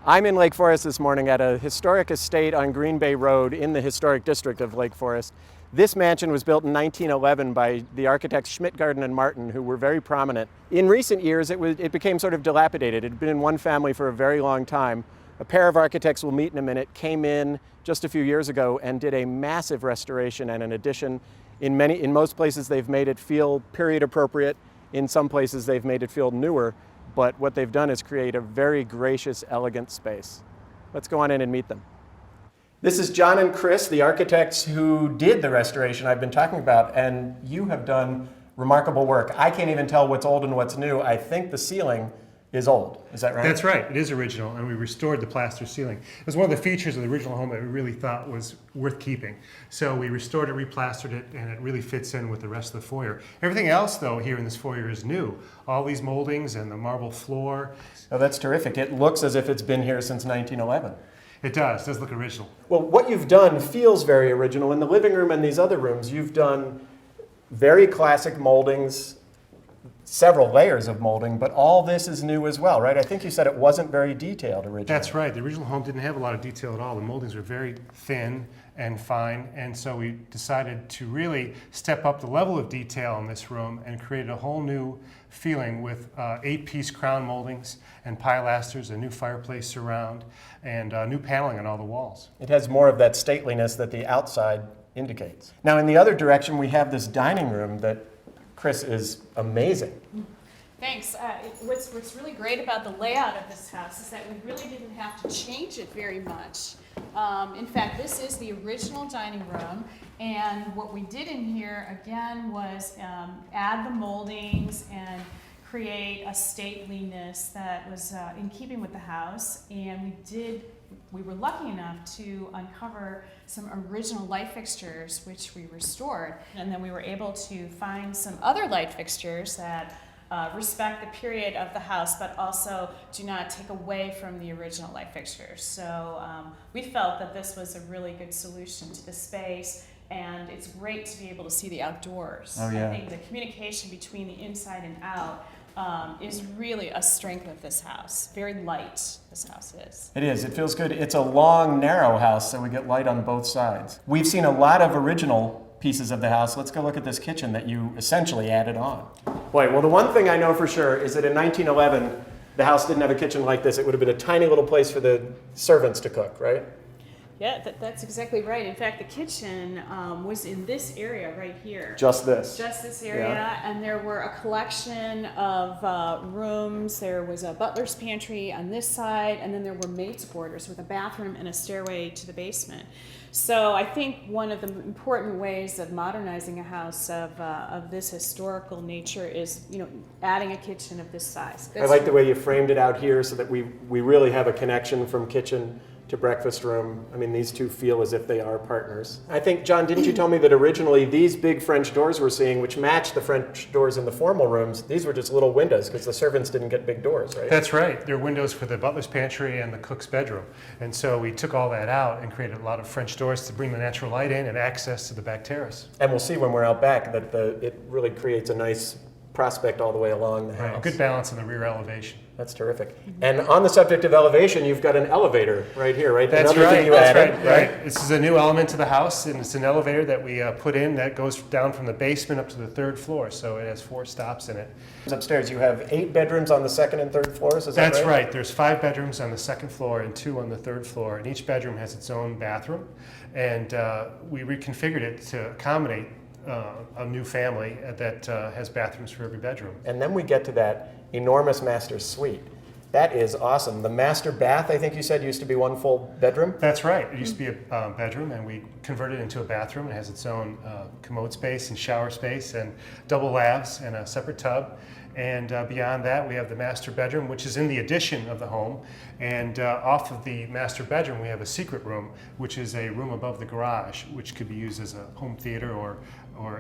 I'm in Lake Forest this morning at a historic estate on Green Bay Road in the historic district of Lake Forest. This mansion was built in 1911 by the architects Schmidt, Garden, and Martin, who were very prominent. In recent years, it became sort of dilapidated. It had been in one family for a very long time. A pair of architects we'll meet in a minute came in just a few years ago and did a massive restoration and an addition. In most places, they've made it feel period appropriate. In some places, they've made it feel newer. But what they've done is create a very gracious, elegant space. Let's go on in and meet them. This is John and Chris, the architects who did the restoration I've been talking about, and you have done remarkable work. I can't even tell what's old and what's new. I think the ceiling is old. Is that right? That's right. It is original, and we restored the plaster ceiling. It was one of the features of the original home that we really thought was worth keeping. So we restored it, replastered it, and it really fits in with the rest of the foyer. Everything else, though, here in this foyer is new. All these moldings and the marble floor. Oh, that's terrific. It looks as if it's been here since 1911. It does look original. Well, what you've done feels very original. In the living room and these other rooms, you've done very classic moldings, several layers of molding, but all this is new as well, right? I think you said it wasn't very detailed originally. That's right. The original home didn't have a lot of detail at all. The moldings were very thin and fine, and so we decided to really step up the level of detail in this room and create a whole new feeling with 8-piece crown moldings and pilasters, a new fireplace surround, and new paneling on all the walls. It has more of that stateliness that the outside indicates. Now, in the other direction, we have this dining room that, Chris, is amazing. Thanks. What's really great about the layout of this house is that we really didn't have to change it very much. In fact, this is the original dining room, and what we did in here, again, was add the moldings and create a stateliness that was in keeping with the house, and we were lucky enough to uncover some original light fixtures, which we restored. And then we were able to find some other light fixtures that respect the period of the house, but also do not take away from the original light fixtures. So we felt that this was a really good solution to the space, and it's great to be able to see the outdoors. Oh, yeah. I think the communication between the inside and out is really a strength of this house. Very light, this house is. It is. It feels good. It's a long, narrow house, so we get light on both sides. We've seen a lot of original pieces of the house. Let's go look at this kitchen that you essentially added on. Boy, well, the one thing I know for sure is that in 1911, the house didn't have a kitchen like this. It would have been a tiny little place for the servants to cook, right? Yeah, that's exactly right. In fact, the kitchen was in this area right here. Just this. Just this area, Yeah. and there were a collection of rooms. There was a butler's pantry on this side, and then there were maids' quarters with a bathroom and a stairway to the basement. So I think one of the important ways of modernizing a house of this historical nature is, adding a kitchen of this size. I like the way you framed it out here so that we really have a connection from kitchen to breakfast room. I mean, these two feel as if they are partners. I think, John, didn't you tell me that originally these big French doors we're seeing, which match the French doors in the formal rooms, these were just little windows because the servants didn't get big doors, right? That's right. They're windows for the butler's pantry and the cook's bedroom. And so we took all that out and created a lot of French doors to bring the natural light in and access to the back terrace. And we'll see when we're out back that it really creates a nice prospect all the way along the house. Right. Good balance in the rear elevation. That's terrific. And on the subject of elevation, you've got an elevator right here, right? That's Another right. thing you That's added, right. This is a new element to the house, and it's an elevator that we put in that goes down from the basement up to the 3rd floor. So it has 4 stops in it. Upstairs, you have 8 bedrooms on the 2nd and 3rd floors. Is that right? That's right. There's 5 bedrooms on the 2nd floor and 2 on the 3rd floor, and each bedroom has its own bathroom. And we reconfigured it to accommodate a new family that has bathrooms for every bedroom. And then we get to that enormous master suite. That is awesome. The master bath, I think you said, used to be one full bedroom? That's right. It used to be a bedroom, and we converted it into a bathroom. It has its own commode space and shower space and double lavs and a separate tub. And beyond that, we have the master bedroom, which is in the addition of the home. And off of the master bedroom, we have a secret room, which is a room above the garage, which could be used as a home theater or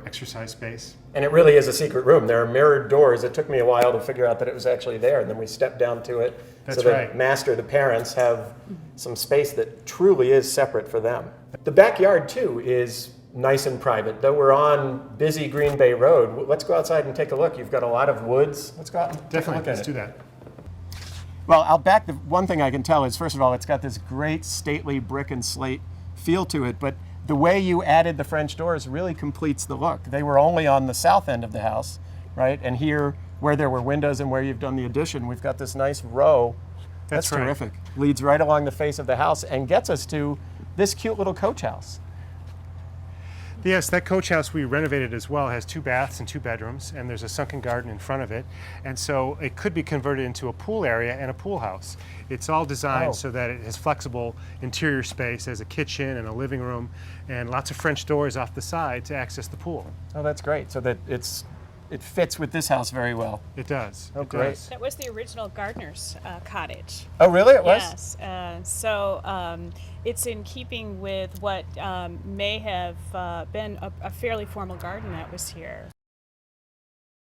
exercise space. And it really is a secret room. There are mirrored doors. It took me a while to figure out that it was actually there, and then we stepped down to it. That's so right. the master, the parents, have some space that truly is separate for them. The backyard, too, is nice and private. Though we're on busy Green Bay Road, let's go outside and take a look. You've got a lot of woods. Let's go out and take a Definitely, look at let's it. do that. Well, I'll back the one thing I can tell is, first of all, it's got this great stately brick and slate feel to it, but the way you added the French doors really completes the look. They were only on the south end of the house, right? And here, where there were windows and where you've done the addition, we've got this nice row. That's right. terrific. Leads right along the face of the house and gets us to this cute little coach house. Yes, that coach house we renovated as well has 2 baths and 2 bedrooms, and there's a sunken garden in front of it. And so it could be converted into a pool area and a pool house. It's all designed so that it has flexible interior space as a kitchen and a living room and lots of French doors off the side to access the pool. Oh, that's great. So that it fits with this house very well. It does. Oh, it great. does. That was the original gardener's cottage. Oh, really? It was? Yes. It's in keeping with what may have been a fairly formal garden that was here.